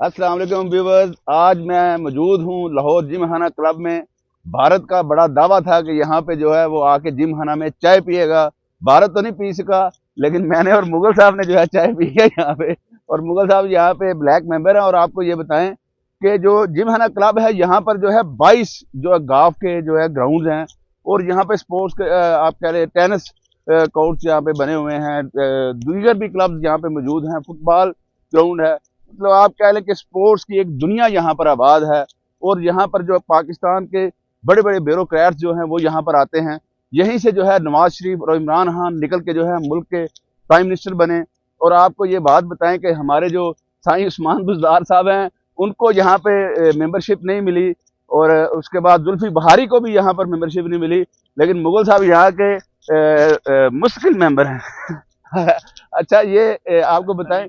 अस्सलाम वालेकुम व्यूवर्स। आज मैं मौजूद हूँ लाहौर जिमखाना क्लब में। भारत का बड़ा दावा था कि यहाँ पे जो है वो आके जिमखाना में चाय पिएगा। भारत तो नहीं पी सका, लेकिन मैंने और मुगल साहब ने जो है चाय पी है यहाँ पे। और मुगल साहब यहाँ पे ब्लैक मेंबर हैं। और आपको ये बताएं कि जो जिमखाना क्लब है यहाँ पर जो है 22 जो है गाँव के जो है ग्राउंड हैं। और यहाँ पे स्पोर्ट्स के आप कह रहे टेनिस कोर्ट्स यहाँ पे बने हुए हैं। दीगर भी क्लब्स यहाँ पे मौजूद हैं। फुटबॉल ग्राउंड है। मतलब आप कह लें कि स्पोर्ट्स की एक दुनिया यहाँ पर आबाद है। और यहाँ पर जो पाकिस्तान के बड़े बड़े ब्यूरोक्रेट्स जो हैं वो यहाँ पर आते हैं। यहीं से जो है नवाज शरीफ और इमरान खान निकल के जो है मुल्क के प्राइम मिनिस्टर बने। और आपको ये बात बताएं कि हमारे जो साईं उस्मान बुज़दार साहब हैं उनको यहाँ पे मेंबरशिप नहीं मिली। और उसके बाद जुल्फी बहारी को भी यहाँ पर मेंबरशिप नहीं मिली, लेकिन मुगल साहब यहाँ के मुश्किल मेंबर हैं। अच्छा, ये आपको बताएं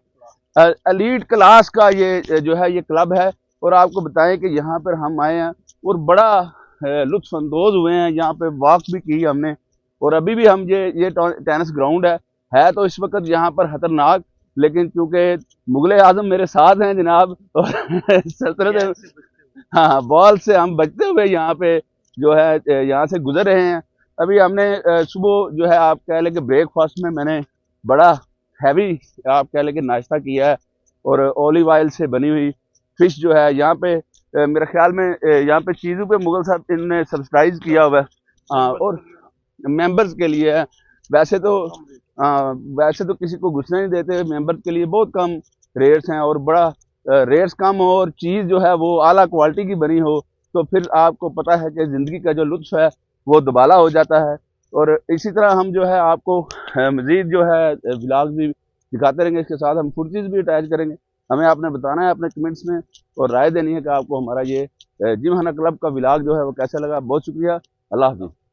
एलीट क्लास का ये जो है ये क्लब है। और आपको बताएं कि यहाँ पर हम आए हैं और बड़ा लुत्फ अंदोज हुए हैं। यहाँ पे वॉक भी की हमने। और अभी भी हम ये टेनिस ग्राउंड है तो इस वक्त यहाँ पर खतरनाक, लेकिन चूंकि मुगले आजम मेरे साथ हैं जनाब और सल्तनत, हाँ, बॉल से हम बचते हुए यहाँ पे जो है यहाँ से गुजर रहे हैं। अभी हमने सुबह जो है आप कह लें कि ब्रेकफास्ट में मैंने बड़ा हैवी आप कह लें कि नाश्ता किया है। और ऑलिव ऑयल से बनी हुई फिश जो है यहाँ पे मेरे ख्याल में यहाँ पे चीज़ों पे मुगल साहब इनने सब्सिडाइज किया हुआ है। और मेंबर्स के लिए है। वैसे तो वैसे तो किसी को घुसने नहीं देते। मेंबर्स के लिए बहुत कम रेट्स हैं और बड़ा रेट्स कम हो और चीज़ जो है वो आला क्वालिटी की बनी हो तो फिर आपको पता है कि ज़िंदगी का जो लुत्फ़ है वो दुबाला हो जाता है। और इसी तरह हम जो है आपको मज़ीद जो है व्लॉग भी दिखाते रहेंगे। इसके साथ हम फुटेज भी अटैच करेंगे। हमें आपने बताना है अपने कमेंट्स में और राय देनी है कि आपको हमारा ये जिमखाना क्लब का व्लॉग जो है वो कैसा लगा। बहुत शुक्रिया। अल्लाह हाफ़िज़।